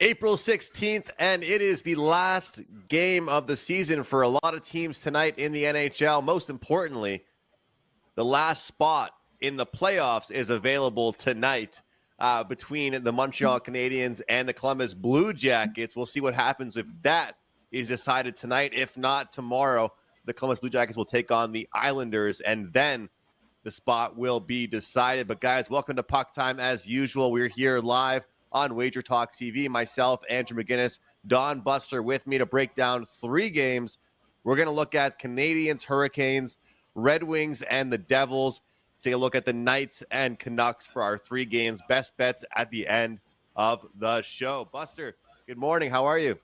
April 16th, and it is the last game of the season for a lot of teams tonight in the NHL. Most importantly, the last spot in the playoffs is available tonight between the Montreal Canadiens and the Columbus Blue Jackets. We'll see what happens if that is decided tonight. If not, tomorrow, the Columbus Blue Jackets will take on the Islanders, and then the spot will be decided. But guys, welcome to Puck Time. As usual, we're here live on WagerTalk TV. Myself, Andrew McGinnis, Don Buster with me to break down 3 games. We're going to look at Canadiens, Hurricanes, Red Wings, and the Devils. Take a look at the Knights and Canucks for our 3 games. Best bets at the end of the show. Buster, good morning. How are you?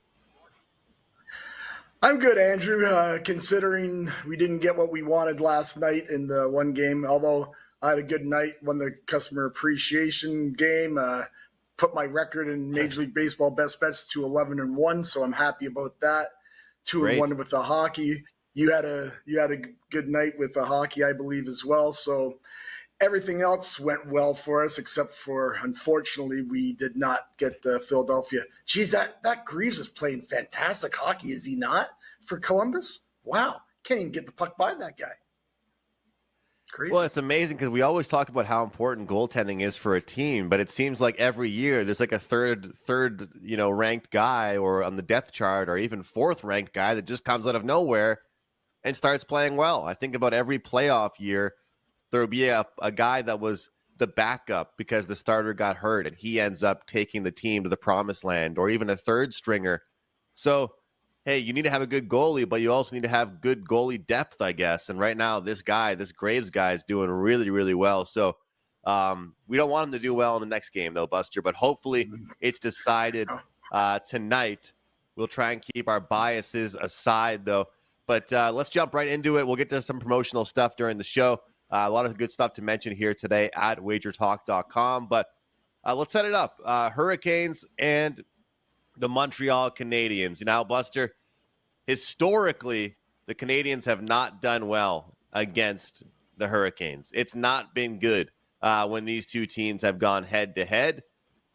I'm good, Andrew, considering we didn't get what we wanted last night in the one game, although I had a good night, won the customer appreciation game, put my record in Major League Baseball best bets to 11-1, so I'm happy about that. 2-1 with the hockey. You had a good night with the hockey, I believe, as well. So everything else went well for us, except for, unfortunately, we did not get the Philadelphia. Geez, that Greaves is playing fantastic hockey, is he not, for Columbus? Wow. Can't even get the puck by that guy. Crazy. Well, it's amazing because we always talk about how important goaltending is for a team, but it seems like every year there's like a third, ranked guy or on the depth chart or even 4th ranked guy that just comes out of nowhere and starts playing well. I think about every playoff year, there would be a guy that was the backup because the starter got hurt and he ends up taking the team to the promised land, or even a 3rd stringer. So, hey, you need to have a good goalie, but you also need to have good goalie depth, I guess. And right now, this Graves guy is doing really, really well. So we don't want him to do well in the next game, though, Buster. But hopefully it's decided tonight. We'll try and keep our biases aside, though. But let's jump right into it. We'll get to some promotional stuff during the show. A lot of good stuff to mention here today at WagerTalk.com. But let's set it up. Hurricanes and the Montreal Canadiens. Now, Buster, historically, the Canadiens have not done well against the Hurricanes. It's not been good when these two teams have gone head-to-head.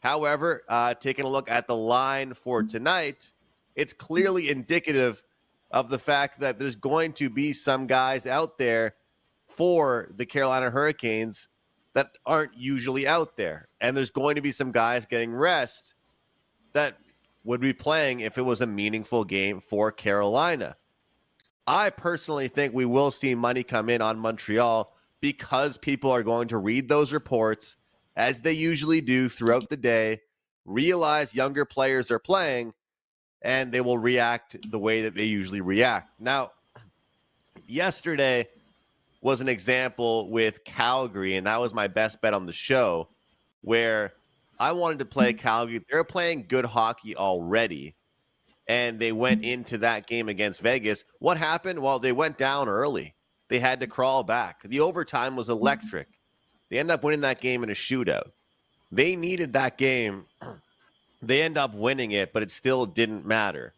However, taking a look at the line for tonight, it's clearly indicative of the fact that there's going to be some guys out there for the Carolina Hurricanes that aren't usually out there. And there's going to be some guys getting rest that would be playing if it was a meaningful game for Carolina. I personally think we will see money come in on Montreal because people are going to read those reports, as they usually do throughout the day, realize younger players are playing, and they will react the way that they usually react. Now, yesterday was an example with Calgary, and that was my best bet on the show, where I wanted to play Calgary. They're playing good hockey already, and they went into that game against Vegas. What happened? Well, they went down early. They had to crawl back. The overtime was electric. They ended up winning that game in a shootout. They needed that game. They end up winning it, but it still didn't matter.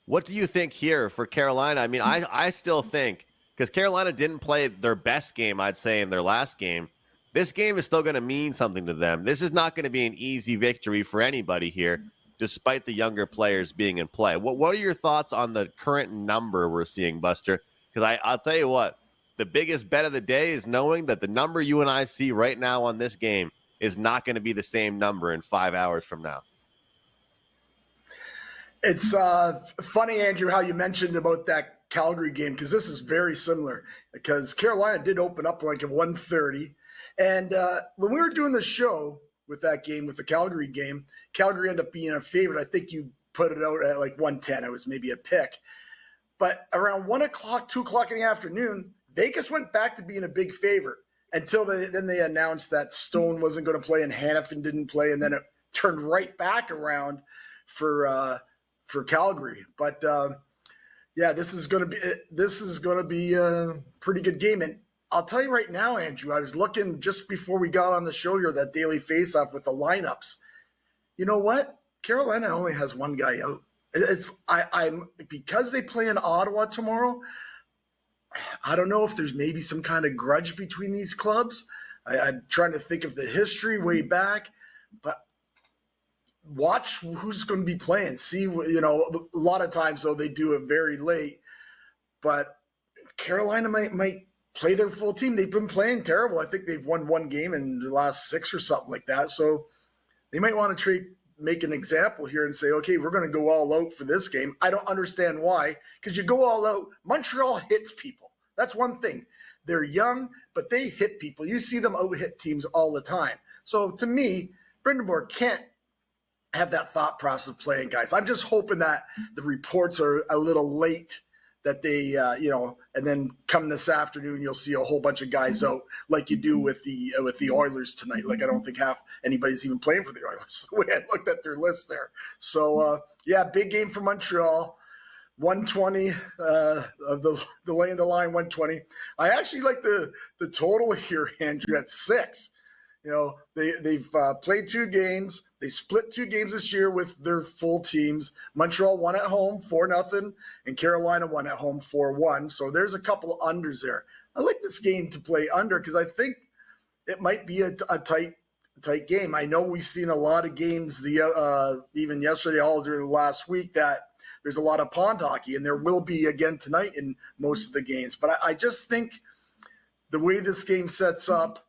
What do you think here for Carolina? I mean, I still think, because Carolina didn't play their best game, I'd say, in their last game, this game is still going to mean something to them. This is not going to be an easy victory for anybody here, despite the younger players being in play. What are your thoughts on the current number we're seeing, Buster? Because I'll tell you what, the biggest bet of the day is knowing that the number you and I see right now on this game is not going to be the same number in 5 hours from now. It's funny, Andrew, how you mentioned about that Calgary game, because this is very similar, because Carolina did open up like at 1:30. And when we were doing the show with that game, with the Calgary game, Calgary ended up being a favorite. I think you put it out at like 110. It was maybe a pick. But around 1 o'clock, 2 o'clock in the afternoon, Vegas went back to being a big favorite until they announced that Stone wasn't going to play and Hanifin didn't play. And then it turned right back around for Calgary. But yeah, this is going to be a pretty good game. And I'll tell you right now, Andrew, I was looking just before we got on the show here, that daily face-off with the lineups. You know what? Carolina only has one guy out. I'm because they play in Ottawa tomorrow. I don't know if there's maybe some kind of grudge between these clubs. I'm trying to think of the history way back, but watch who's going to be playing. See, a lot of times though they do it very late, but Carolina might play their full team. They've been playing terrible. I think they've won one game in the last 6 or something like that. So they might want to make an example here and say, okay, we're going to go all out for this game. I don't understand why, because you go all out. Montreal hits people. That's one thing. They're young, but they hit people. You see them out-hit teams all the time. So to me, Brind'Amour can't have that thought process of playing guys. I'm just hoping that the reports are a little late, that they, and then come this afternoon, you'll see a whole bunch of guys out like you do with the Oilers tonight. Like I don't think half anybody's even playing for the Oilers the way I looked at their list there. So big game for Montreal. 120 of the lay of the line 120. I actually like the total here, Andrew, at 6. They've played 2 games. They split 2 games this year with their full teams. Montreal won at home 4-0, and Carolina won at home 4-1. So there's a couple of unders there. I like this game to play under because I think it might be a tight game. I know we've seen a lot of games even yesterday, all during the last week, that there's a lot of pond hockey, and there will be again tonight in most of the games. But I just think the way this game sets up,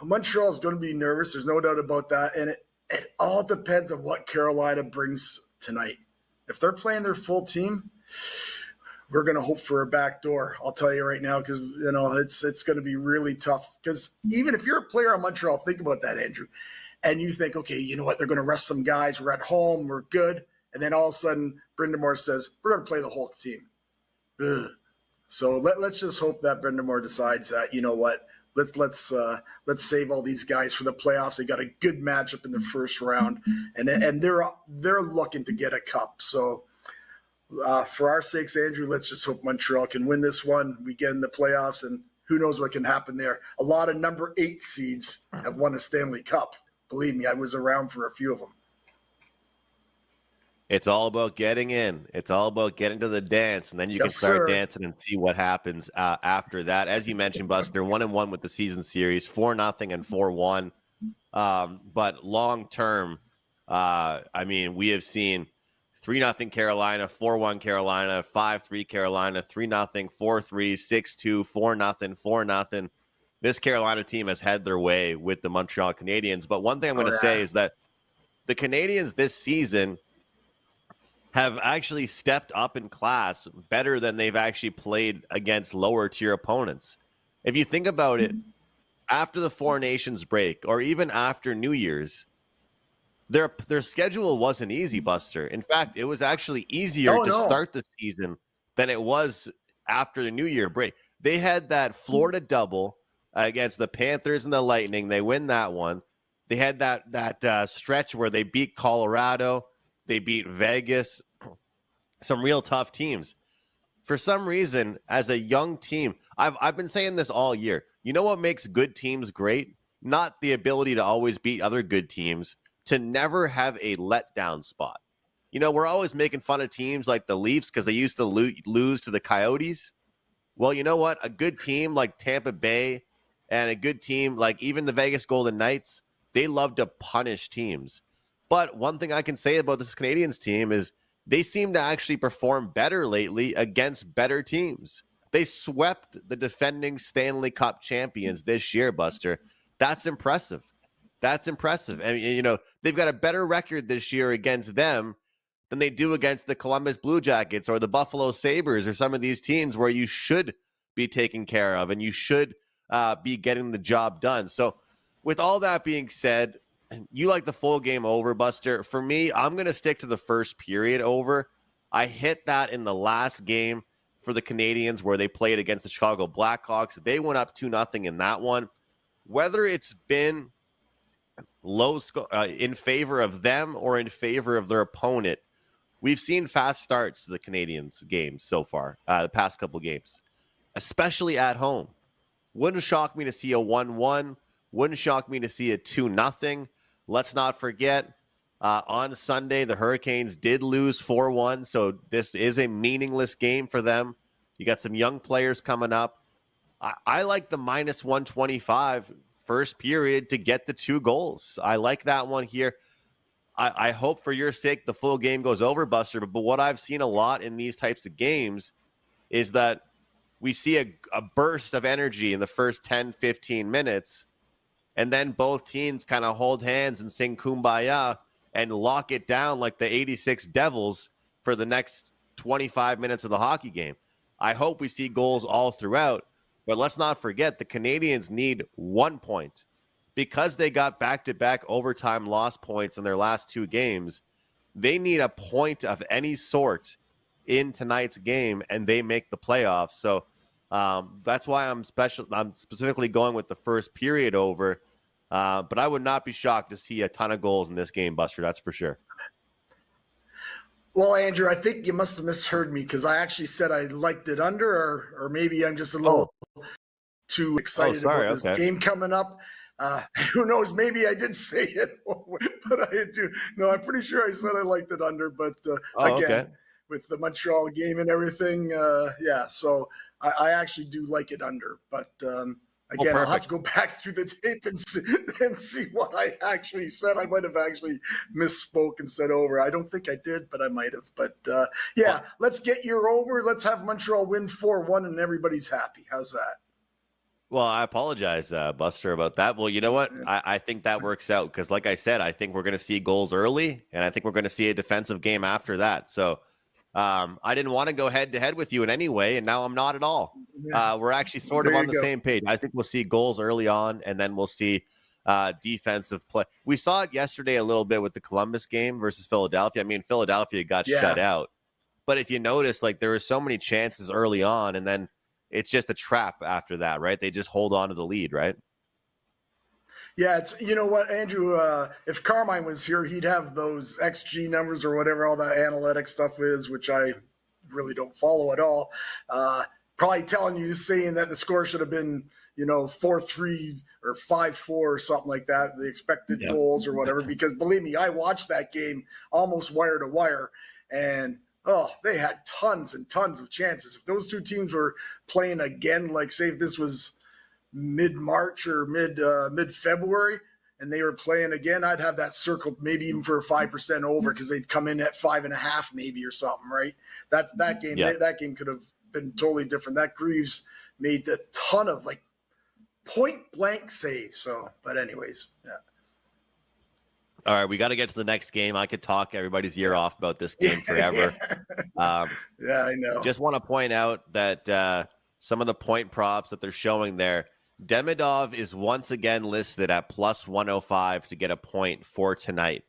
Montreal is going to be nervous. There's no doubt about that. And it all depends on what Carolina brings tonight. If they're playing their full team, we're going to hope for a backdoor. I'll tell you right now, because, it's going to be really tough. Because even if you're a player on Montreal, think about that, Andrew. And you think, okay, you know what? They're going to rest some guys. We're at home. We're good. And then all of a sudden, Brind'Amour says, we're going to play the whole team. Ugh. So let's just hope that Brind'Amour decides that, you know what? Let's save all these guys for the playoffs. They got a good matchup in the first round, and they're looking to get a cup. So for our sakes, Andrew, let's just hope Montreal can win this one. We get in the playoffs, and who knows what can happen there. A lot of number 8 seeds have won a Stanley Cup. Believe me, I was around for a few of them. It's all about getting in. It's all about getting to the dance, and then you can start dancing and see what happens after that. As you mentioned, Buster, 1-1 with the season series, 4-0 and 4-1. But long term, we have seen 3-0 Carolina, 4-1 Carolina, 5-3 Carolina, 3-0, 4-3, 6-2, 4-0, 4-0. This Carolina team has had their way with the Montreal Canadiens. But one thing I'm going to say is that the Canadiens this season have actually stepped up in class better than they've actually played against lower tier opponents. If you think about it, after the Four Nations break, or even after New Year's, their schedule wasn't easy, Buster. In fact, it was actually easier to start the season than it was after the New Year break. They had that Florida double against the Panthers and the Lightning. They win that one. They had that stretch where they beat Colorado. They beat Vegas, some real tough teams. For some reason, as a young team, I've been saying this all year. You know what makes good teams great? Not the ability to always beat other good teams, to never have a letdown spot. We're always making fun of teams like the Leafs because they used to lose to the Coyotes. Well, you know what? A good team like Tampa Bay and a good team like even the Vegas Golden Knights, they love to punish teams. But one thing I can say about this Canadiens team is they seem to actually perform better lately against better teams. They swept the defending Stanley Cup champions this year, Buster. That's impressive. That's impressive. And, they've got a better record this year against them than they do against the Columbus Blue Jackets or the Buffalo Sabres or some of these teams where you should be taken care of and you should be getting the job done. So with all that being said, you like the full game over, Buster. For me, I'm going to stick to the first period over. I hit that in the last game for the Canadiens where they played against the Chicago Blackhawks. They went up 2-0 in that one. Whether it's been low in favor of them or in favor of their opponent, we've seen fast starts to the Canadiens games so far, the past couple games, especially at home. Wouldn't shock me to see a 1-1. Wouldn't shock me to see a 2-0. Let's not forget, on Sunday, the Hurricanes did lose 4-1, so this is a meaningless game for them. You got some young players coming up. I like the minus 125 first period to get to 2 goals. I like that one here. I hope for your sake the full game goes over, Buster. But what I've seen a lot in these types of games is that we see a burst of energy in the first 10, 15 minutes, and then both teams kind of hold hands and sing Kumbaya and lock it down like the 86 Devils for the next 25 minutes of the hockey game. I hope we see goals all throughout, but let's not forget the Canadiens need 1 point. Because they got back-to-back overtime loss points in their last 2 games, they need a point of any sort in tonight's game, and they make the playoffs. So that's why I'm specifically going with the first period over. But I would not be shocked to see a ton of goals in this game, Buster. That's for sure. Well, Andrew, I think you must have misheard me because I actually said I liked it under, or maybe I'm just a little too excited about this game coming up. Who knows? Maybe I did say it, but I do. No, I'm pretty sure I said I liked it under. But again, with the Montreal game and everything, yeah. So I actually do like it under. But again, I'll have to go back through the tape and see what I actually said. I might have actually misspoke and said over. I don't think I did, but I might have. But yeah, let's get your over. Let's have Montreal win 4-1 and everybody's happy. How's that? Well, I apologize, Buster, about that. Well, you know what? I think that works out because, like I said, I think we're going to see goals early, and I think we're going to see a defensive game after that. So I didn't want to go head-to-head with you in any way, and now I'm not at all. We're actually sort of on the same page. I think we'll see goals early on, and then we'll see defensive play. We saw it yesterday a little bit with the Columbus game versus Philadelphia. I mean, Philadelphia got shut out. But if you notice, like, there were so many chances early on, and then it's just a trap after that, right? They just hold on to the lead, right? Yeah, it's, you know what, Andrew, if Carmine was here, he'd have those XG numbers or whatever all that analytic stuff is, which I really don't follow at all. Probably telling you, saying that the score should have been, 4-3 or 5-4 or something like that, the expected goals or whatever, because believe me, I watched that game almost wire to wire, and they had tons and tons of chances. If those two teams were playing again, like say if this was mid-March or mid-February and they were playing again, I'd have that circled maybe even for a 5% over because they'd come in at 5.5 maybe or something, right? That game. That game could have been totally different. That Greaves made a ton of like point-blank saves. So, but anyways, yeah. All right, we got to get to the next game. I could talk everybody's ear off about this game forever. Yeah, I know. Just want to point out that some of the point props that they're showing there, Demidov is once again listed at plus 105 to get a point for tonight,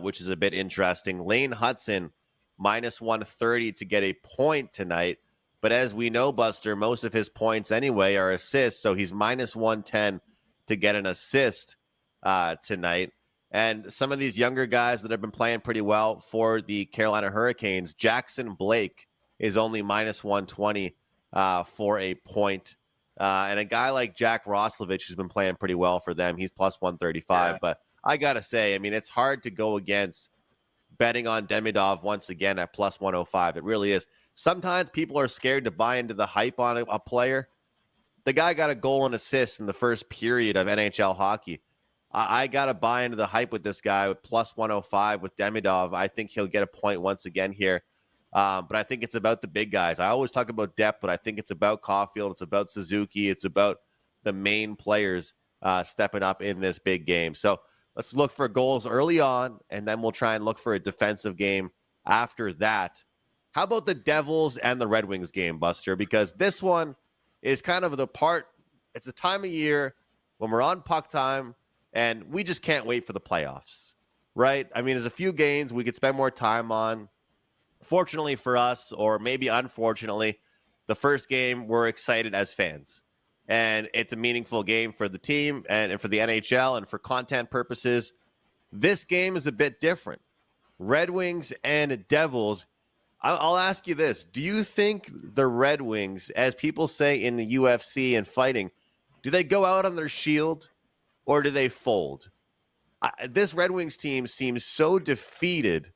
which is a bit interesting. Lane Hudson, minus 130 to get a point tonight. But as we know, Buster, most of his points anyway are assists, so he's minus 110 to get an assist tonight. And some of these younger guys that have been playing pretty well for the Carolina Hurricanes, Jackson Blake is only minus 120 for a point. And a guy like Jack Roslovich who's been playing pretty well for them, he's plus 135. Yeah. But I got to say, I mean, it's hard to go against betting on Demidov once again at plus 105. It really is. Sometimes people are scared to buy into the hype on a player. The guy got a goal and assist in the first period of NHL hockey. I got to buy into the hype with this guy with plus 105 with Demidov. I think he'll get a point once again here. But I think it's about the big guys. I always talk about depth, but I think it's about Caulfield. It's about Suzuki. It's about the main players stepping up in this big game. So let's look for goals early on, and then we'll try and look for a defensive game after that. How about the Devils and the Red Wings game, Buster? Because this one is kind of it's a time of year when we're on puck time, and we just can't wait for the playoffs, right? I mean, there's a few games we could spend more time on. Fortunately for us, or maybe unfortunately, the first game we're excited as fans. And it's a meaningful game for the team and for the NHL and for content purposes. This game is a bit different. Red Wings and Devils. I'll ask you this. Do you think the Red Wings, as people say in the UFC and fighting, do they go out on their shield? Or do they fold? This Red Wings team seems so defeated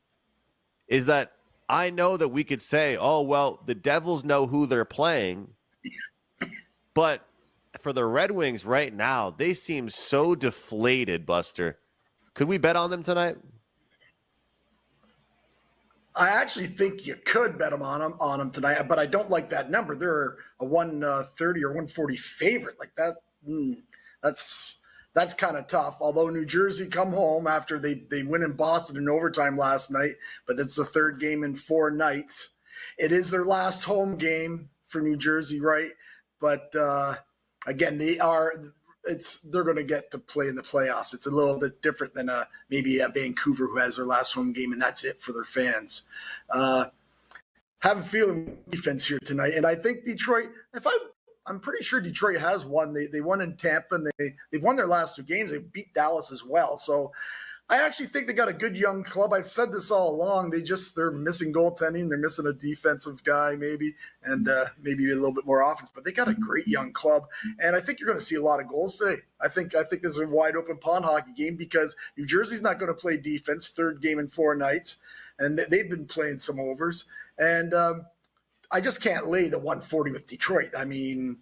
is that I know that we could say, oh, well, the Devils know who they're playing. But for the Red Wings right now, they seem so deflated, Buster. Could we bet on them tonight? I actually think you could bet them on them tonight, but I don't like that number. They're a 130 or 140 favorite. Like that, that's kind of tough. Although New Jersey come home after they win in Boston in overtime last night, but it's the third game in 4 nights. It is their last home game for New Jersey, right? But again, they're going to get to play in the playoffs. It's a little bit different than maybe Vancouver, who has their last home game, and that's it for their fans. Have a feeling defense here tonight, and I think Detroit. I'm pretty sure Detroit has won. They won in Tampa, and they've won their last 2 games. They beat Dallas as well. So I actually think they got a good young club. I've said this all along. They're missing goaltending. They're missing a defensive guy maybe, and maybe a little bit more offense. But they got a great young club, and I think you're going to see a lot of goals today. I think this is a wide open pond hockey game because New Jersey's not going to play defense. Third game in 4 nights, and they've been playing some overs. And I just can't lay the 140 with Detroit. I mean,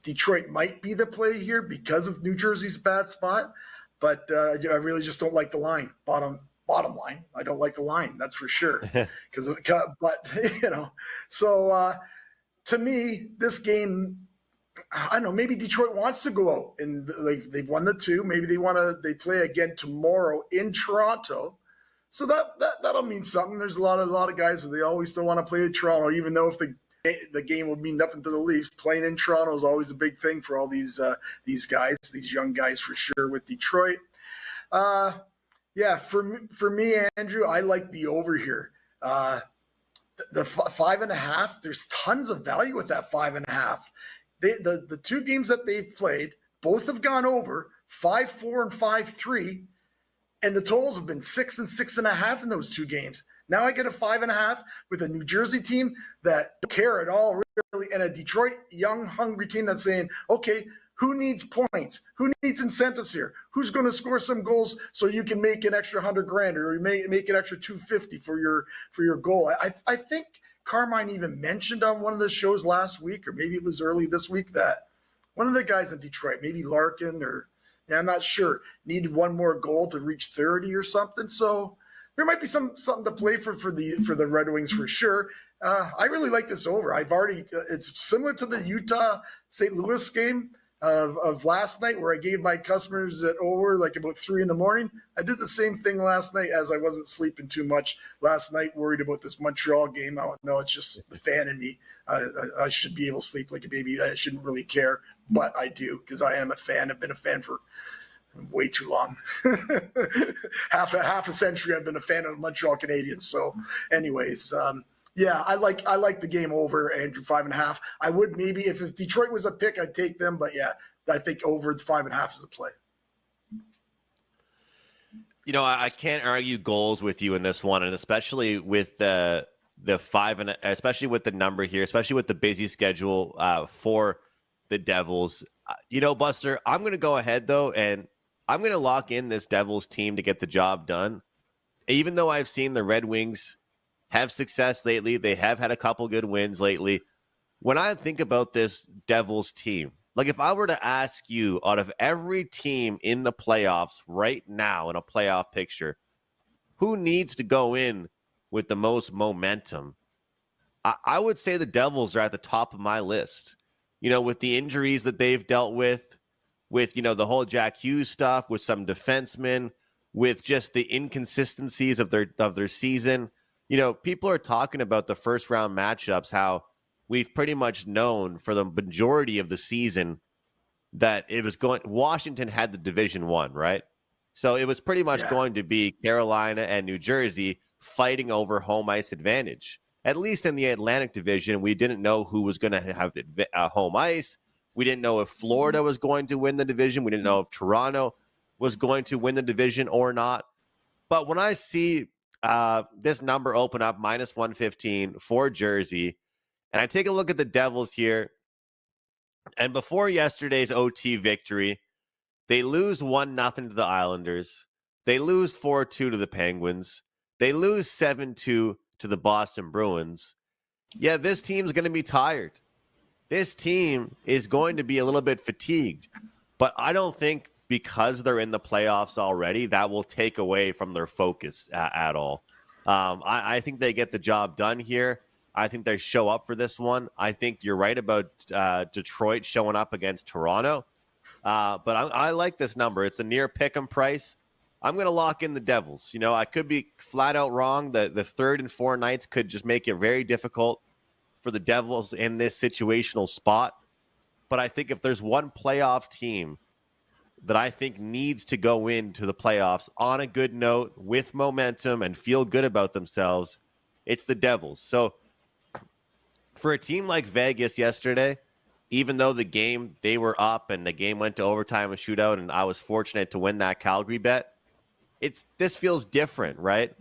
Detroit might be the play here because of New Jersey's bad spot. But I really just don't like the line. Bottom line, I don't like the line. That's for sure. But so to me, this game, I don't know. Maybe Detroit wants to go out and they've won the 2. Maybe they play again tomorrow in Toronto. So that'll mean something. There's a lot of guys who they always still want to play in Toronto, even though if the game would mean nothing to the Leafs. Playing in Toronto is always a big thing for all these guys, these young guys for sure with Detroit. For me, Andrew, I like the over here. The 5.5, there's tons of value with that 5.5. The 2 games that they've played, both have gone over 5-4 and 5-3, and the totals have been 6 and 6.5 in those 2 games. Now I get a 5.5 with a New Jersey team that don't care at all, really, and a Detroit young, hungry team that's saying, okay, who needs points? Who needs incentives here? Who's going to score some goals so you can make an extra $100,000 or make an extra $250 for your goal? I think Carmine even mentioned on one of the shows last week, or maybe it was early this week, that one of the guys in Detroit, maybe Larkin I'm not sure, needed 1 more goal to reach 30 or something. So there might be something to play for the Red Wings for sure. I really like this over. It's similar to the Utah St. Louis game of last night, where I gave my customers that over like about 3 a.m. I did the same thing last night, as I wasn't sleeping too much last night, worried about this Montreal game. I don't know, it's just the fan in me. I should be able to sleep like a baby. I shouldn't really care, but I do, because I am a fan. I've been a fan for way too long. half a century I've been a fan of Montreal Canadiens. So anyways, I like the game over, Andrew, 5.5. I would maybe, if Detroit was a pick, I'd take them, but yeah, I think over the 5.5 is a play. I can't argue goals with you in this one, and especially with the 5, and especially with the number here, especially with the busy schedule for the Devils. Buster, I'm going to go ahead though, and I'm going to lock in this Devils team to get the job done. Even though I've seen the Red Wings have success lately, they have had a couple good wins lately. When I think about this Devils team, like if I were to ask you, out of every team in the playoffs right now in a playoff picture, who needs to go in with the most momentum, I would say the Devils are at the top of my list. With the injuries that they've dealt with the whole Jack Hughes stuff, with some defensemen, with just the inconsistencies of their season. People are talking about the first round matchups, how we've pretty much known for the majority of the season that it was Washington had the Division 1, right? So it was pretty much going to be Carolina and New Jersey fighting over home ice advantage. At least in the Atlantic Division, we didn't know who was going to have the home ice. We didn't know if Florida was going to win the division. We didn't know if Toronto was going to win the division or not. But when I see this number open up, -115 for Jersey, and I take a look at the Devils here, and before yesterday's OT victory, they lose 1-0 to the Islanders. They lose 4-2 to the Penguins. They lose 7-2 to the Boston Bruins. Yeah, this team's going to be tired. This team is going to be a little bit fatigued, but I don't think because they're in the playoffs already, that will take away from their focus at all. I think they get the job done here. I think they show up for this one. I think you're right about Detroit showing up against Toronto. But I like this number. It's a near pick'em price. I'm going to lock in the Devils. I could be flat out wrong. The third and four nights could just make it very difficult for the Devils in this situational spot. But I think if there's one playoff team that I think needs to go into the playoffs on a good note with momentum and feel good about themselves, it's the Devils. So for a team like Vegas yesterday, even though the game, they were up and the game went to overtime and shootout, and I was fortunate to win that Calgary bet, this feels different, right?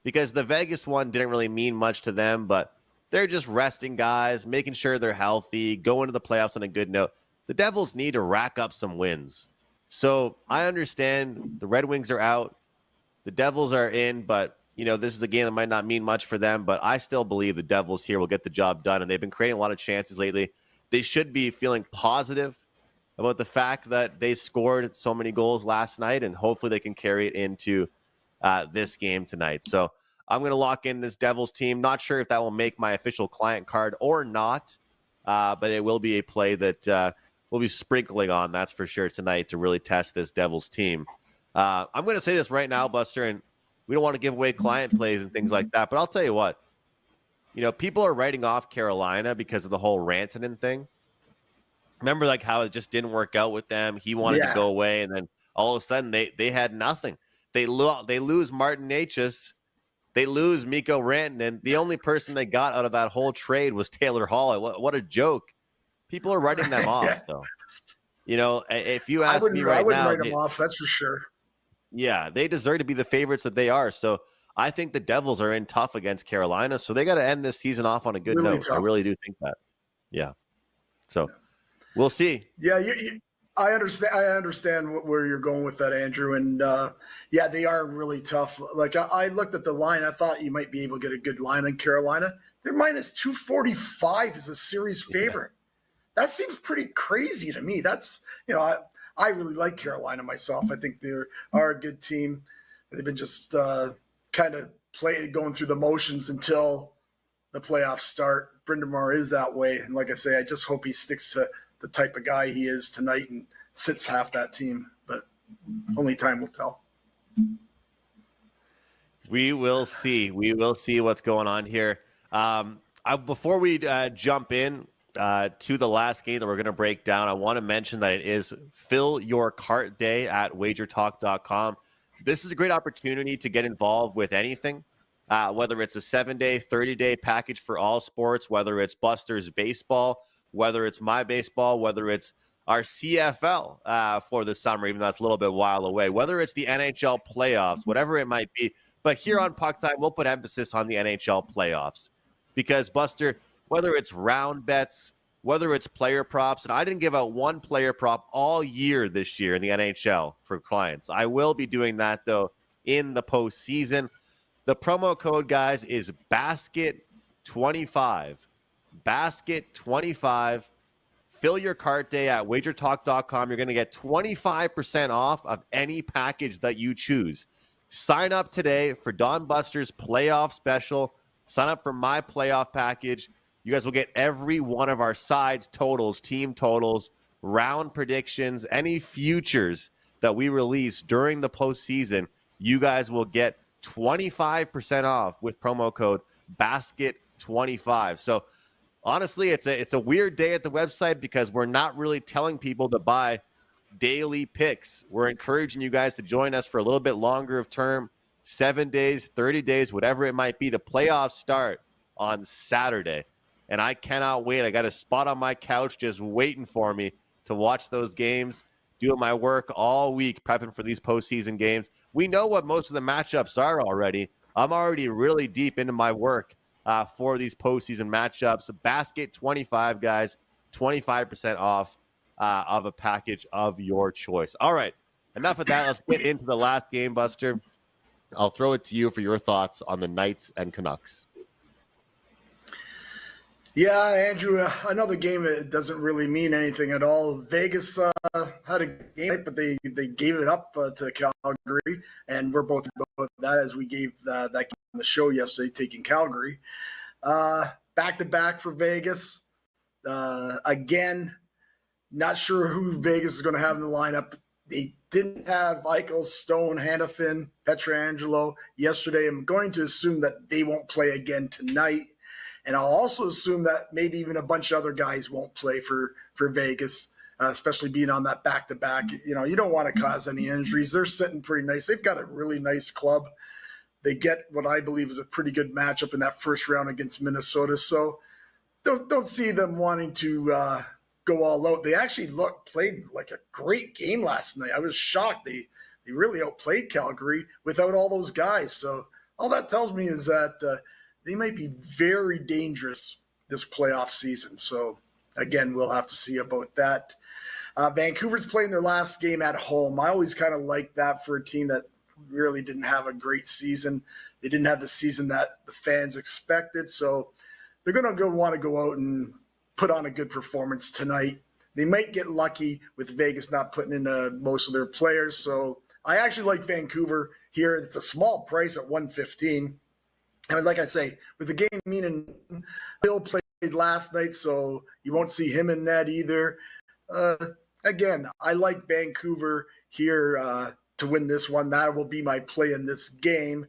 Because the Vegas one didn't really mean much to them, but they're just resting guys, making sure they're healthy, going to the playoffs on a good note. The Devils need to rack up some wins. So I understand the Red Wings are out, the Devils are in, but this is a game that might not mean much for them, but I still believe the Devils here will get the job done, and they've been creating a lot of chances lately. They should be feeling positive about the fact that they scored so many goals last night, and hopefully they can carry it into this game tonight. So I'm going to lock in this Devils team. Not sure if that will make my official client card or not, but it will be a play that we'll be sprinkling on, that's for sure, tonight to really test this Devils team. I'm going to say this right now, Buster, and we don't want to give away client plays and things like that, but I'll tell you what. People are writing off Carolina because of the whole Rantanen thing. Remember, how it just didn't work out with them. He wanted to go away, and then all of a sudden they had nothing. They lose Martin Necas. They lose Mikko Rantanen. The only person they got out of that whole trade was Taylor Hall. What a joke. People are writing them off, though. If you ask me right now, I wouldn't write them off, that's for sure. Yeah, they deserve to be the favorites that they are. So I think the Devils are in tough against Carolina, so they got to end this season off on a good note. Tough. I really do think that. Yeah. So we'll see. Yeah, I understand. I understand where you're going with that, Andrew. And they are really tough. I looked at the line. I thought you might be able to get a good line on Carolina. They're minus 245 as a series favorite. Yeah. That seems pretty crazy to me. That's I really like Carolina myself. I think they are a good team. They've been just kind of going through the motions until the playoffs start. Brind'Amour is that way. And like I say, I just hope he sticks to the type of guy he is tonight and sits half that team. But only time will tell. We will see. We will see what's going on here. Before we jump in to the last game that we're going to break down, I want to mention that it is Fill Your Cart Day at WagerTalk.com. This is a great opportunity to get involved with anything, whether it's a 7-day, 30-day package for all sports, whether it's Buster's baseball, whether it's my baseball, whether it's our CFL for the summer, even though that's a little bit while away, whether it's the NHL playoffs, whatever it might be. But here on PuckTime, we'll put emphasis on the NHL playoffs because, Buster, whether it's round bets, whether it's player props, and I didn't give out one player prop all year this year in the NHL for clients. I will be doing that, though, in the postseason. The promo code, guys, is BASKET25. BASKET25. Fill your cart day at WagerTalk.com. You're going to get 25% off of any package that you choose. Sign up today for Don Buster's playoff special. Sign up for my playoff package. You guys will get every one of our sides totals, team totals, round predictions, any futures that we release during the postseason. You guys will get 25% off with promo code BASKET25. So honestly, it's a weird day at the website because we're not really telling people to buy daily picks. We're encouraging you guys to join us for a little bit longer of term, 7 days, 30 days, whatever it might be. The playoffs start on Saturday, and I cannot wait. I got a spot on my couch just waiting for me to watch those games, doing my work all week, prepping for these postseason games. We know what most of the matchups are already. I'm already really deep into my work for these postseason matchups. Basket 25, guys, 25% off of a package of your choice. All right, enough of that. Let's get into the last game, Buster. I'll throw it to you for your thoughts on the Knights and Canucks. Yeah, Andrew, another game that doesn't really mean anything at all. Vegas had a game, but they gave it up to Calgary, and we're both about that as we gave that game on the show yesterday, taking Calgary. Back to back for Vegas. Again, not sure who Vegas is going to have in the lineup. They didn't have Eichel, Stone, Hannafin, Pietrangelo yesterday. I'm going to assume that they won't play again tonight. And I'll also assume that maybe even a bunch of other guys won't play for Vegas, especially being on that back-to-back. You know, you don't want to cause any injuries. They're sitting pretty nice. They've got a really nice club. They get what I believe is a pretty good matchup in that first round against Minnesota. So don't see them wanting to go all out. They actually played like a great game last night. I was shocked. They really outplayed Calgary without all those guys. So all that tells me is that they might be very dangerous this playoff season. So, again, we'll have to see about that. Vancouver's playing their last game at home. I always kind of like that for a team that really didn't have a great season. They didn't have the season that the fans expected. So they're going to want to go out and put on a good performance tonight. They might get lucky with Vegas not putting in most of their players. So I actually like Vancouver here. It's a small price at $115. I mean, like I say, with the game meaning Bill played last night, so you won't see him in net either. Again, I like Vancouver here to win this one. That will be my play in this game.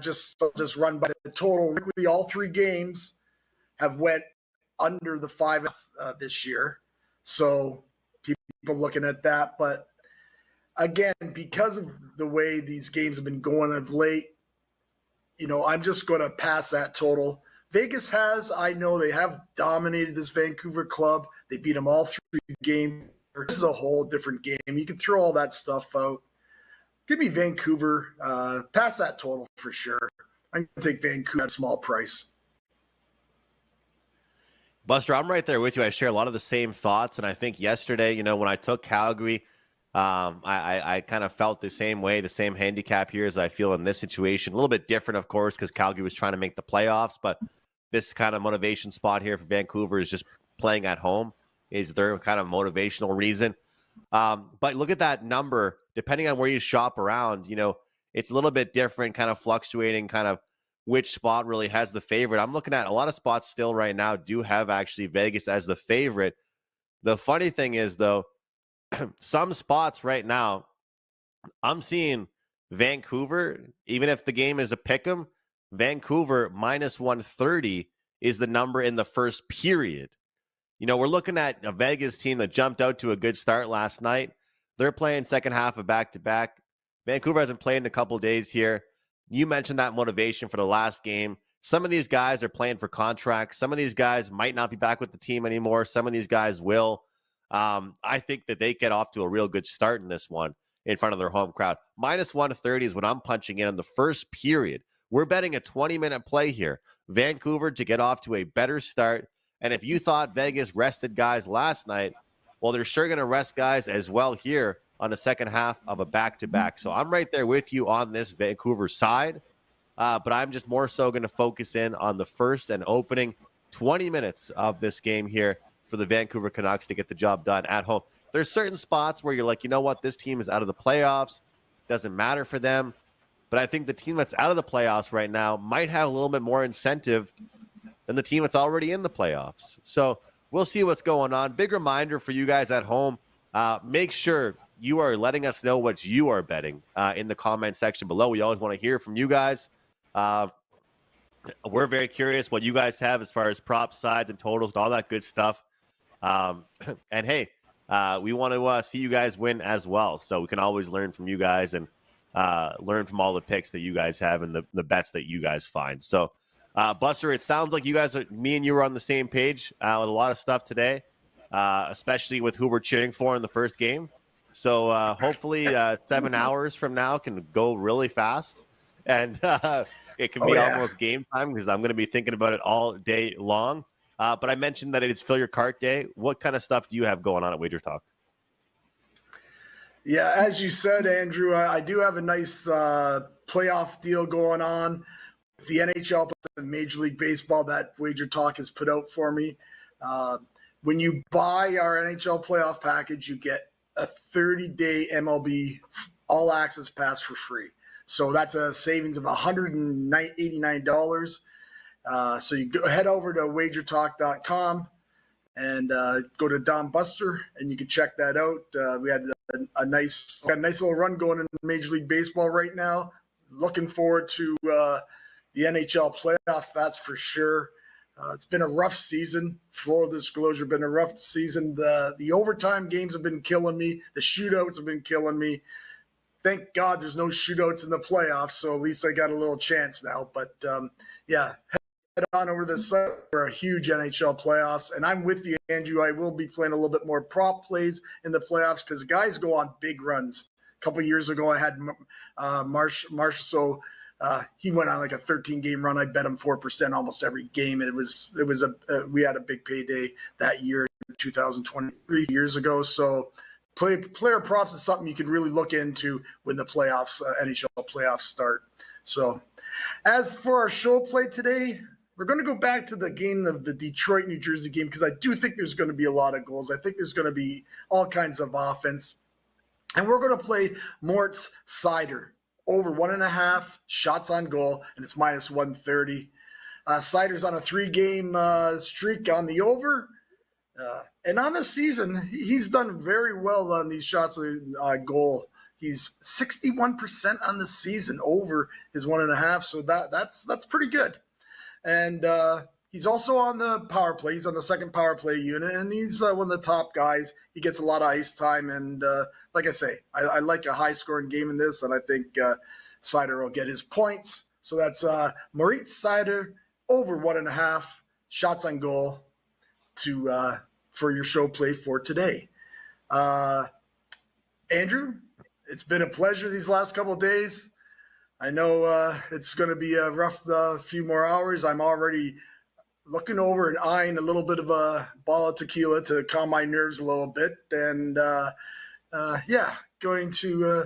Just run by the total. Really, all three games have went under the 5 this year. So people looking at that. But again, because of the way these games have been going of late, you know, I'm just going to pass that total. Vegas I know they have dominated this Vancouver club. They beat them all 3 games. This is a whole different game. You can throw all that stuff out. Give me Vancouver. Pass that total for sure. I'm going to take Vancouver at a small price. Buster, I'm right there with you. I share a lot of the same thoughts. And I think yesterday, you know, when I took Calgary, I kind of felt the same way, the same handicap here as I feel in this situation. A little bit different, of course, because Calgary was trying to make the playoffs. But this kind of motivation spot here for Vancouver is just playing at home is their kind of motivational reason. But look at that number. Depending on where you shop around, you know, it's a little bit different, kind of fluctuating, kind of which spot really has the favorite. I'm looking at a lot of spots still right now do have actually Vegas as the favorite. The funny thing is, though, some spots right now, I'm seeing Vancouver, even if the game is a pick 'em, Vancouver minus 130 is the number in the first period. You know, we're looking at a Vegas team that jumped out to a good start last night. They're playing second half of back-to-back. Vancouver hasn't played in a couple days here. You mentioned that motivation for the last game. Some of these guys are playing for contracts. Some of these guys might not be back with the team anymore. Some of these guys will. I think that they get off to a real good start in this one in front of their home crowd. Minus 130 is what I'm punching in the first period. We're betting a 20-minute play here. Vancouver to get off to a better start. And if you thought Vegas rested guys last night, well, they're sure going to rest guys as well here on the second half of a back-to-back. So I'm right there with you on this Vancouver side. But I'm just more so going to focus in on the first and opening 20 minutes of this game here for the Vancouver Canucks to get the job done at home. There's certain spots where you're like, you know what, this team is out of the playoffs. Doesn't matter for them. But I think the team that's out of the playoffs right now might have a little bit more incentive than the team that's already in the playoffs. So we'll see what's going on. Big reminder for you guys at home, make sure you are letting us know what you are betting in the comment section below. We always want to hear from you guys. We're very curious what you guys have as far as prop sides and totals and all that good stuff. And hey, we want to see you guys win as well. So we can always learn from you guys and learn from all the picks that you guys have and the bets that you guys find. So, Buster, it sounds like you guys me and you were on the same page with a lot of stuff today, especially with who we're cheering for in the first game. So hopefully 7 hours from now can go really fast. And it can be almost game time because I'm going to be thinking about it all day long. But I mentioned that it is Fill Your Cart Day. What kind of stuff do you have going on at WagerTalk? Yeah, as you said, Andrew, I do have a nice playoff deal going on the NHL and Major League Baseball that WagerTalk has put out for me. When you buy our NHL playoff package, you get a 30-day MLB all access pass for free. So that's a savings of $189. So you head over to WagerTalk.com and go to Don Buster, and you can check that out. We had a nice little run going in Major League Baseball right now. Looking forward to the NHL playoffs, that's for sure. It's been a rough season. Full disclosure, been a rough season. The overtime games have been killing me. The shootouts have been killing me. Thank God there's no shootouts in the playoffs, so at least I got a little chance now. But head on over the site for a huge NHL playoffs. And I'm with you, Andrew. I will be playing a little bit more prop plays in the playoffs because guys go on big runs. A couple of years ago, I had Marshall. So he went on like a 13-game run. I bet him 4% almost every game. We had a big payday that year, 2023 years ago. So player props is something you could really look into when the playoffs, NHL playoffs start. So as for our show play today, we're going to go back to the game of the Detroit, New Jersey game because I do think there's going to be a lot of goals. I think there's going to be all kinds of offense. And we're going to play Mort's Sider over 1.5 shots on goal, and it's minus 130. Sider's on a 3-game streak on the over. And on the season, he's done very well on these shots on goal. He's 61% on the season over his 1.5, so that's pretty good. And he's also on the power play. He's on the second power play unit, and he's one of the top guys. He gets a lot of ice time, and like I say, I like a high-scoring game in this, and I think Sider will get his points. So that's Moritz Sider over 1.5 shots on goal for your show play for today. Andrew, it's been a pleasure these last couple of days. I know it's going to be a rough few more hours. I'm already looking over and eyeing a little bit of a bottle of tequila to calm my nerves a little bit. And going to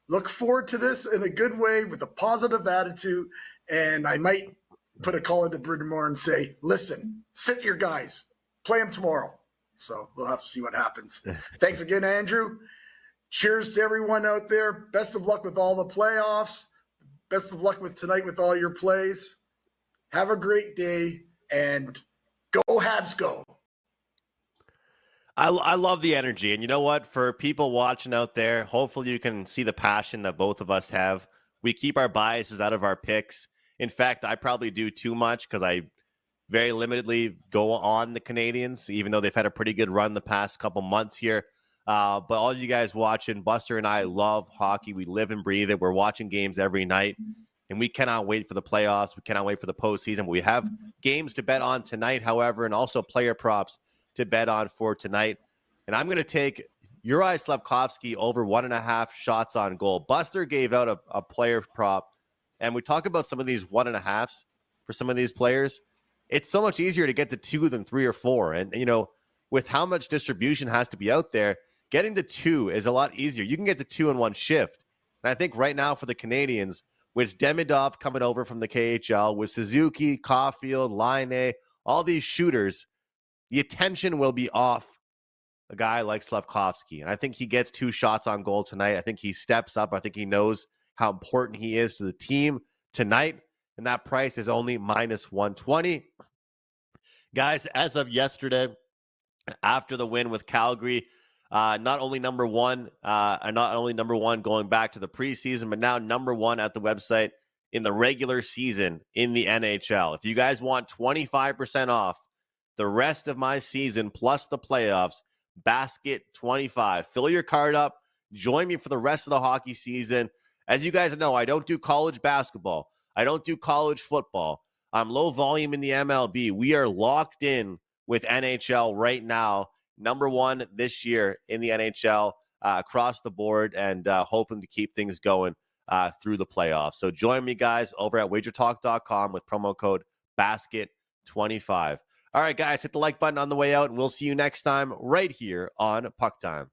look forward to this in a good way with a positive attitude. And I might put a call into Bryn Mawr and say, listen, sit your guys, play them tomorrow. So we'll have to see what happens. Thanks again, Andrew. Cheers to everyone out there. Best of luck with all the playoffs. Best of luck with tonight with all your plays. Have a great day, and go Habs, go. I love the energy. And you know what? For people watching out there, hopefully you can see the passion that both of us have. We keep our biases out of our picks. In fact, I probably do too much because I very limitedly go on the Canadiens, even though they've had a pretty good run the past couple months here. But all you guys watching, Buster and I love hockey. We live and breathe it. We're watching games every night, and we cannot wait for the playoffs. We cannot wait for the postseason. We have games to bet on tonight, however, and also player props to bet on for tonight. And I'm going to take Uri Slafkovsky over 1.5 shots on goal. Buster gave out a player prop, and we talk about some of these 1.5s for some of these players. It's so much easier to get to 2 than 3 or 4. And, you know, with how much distribution has to be out there, getting to 2 is a lot easier. You can get to 2 in one shift. And I think right now for the Canadiens, with Demidov coming over from the KHL, with Suzuki, Caulfield, Laine, all these shooters, the attention will be off a guy like Slafkovsky. And I think he gets 2 shots on goal tonight. I think he steps up. I think he knows how important he is to the team tonight. And that price is only minus 120. Guys, as of yesterday, after the win with Calgary, not only number one going back to the preseason, but now number 1 at the website in the regular season in the NHL. If you guys want 25% off the rest of my season plus the playoffs, Basket 25. Fill your card up. Join me for the rest of the hockey season. As you guys know, I don't do college basketball. I don't do college football. I'm low volume in the MLB. We are locked in with NHL right now. Number 1 this year in the NHL across the board, and hoping to keep things going through the playoffs. So join me, guys, over at WagerTalk.com with promo code BASKET25. All right, guys, hit the like button on the way out, and we'll see you next time right here on Puck Time.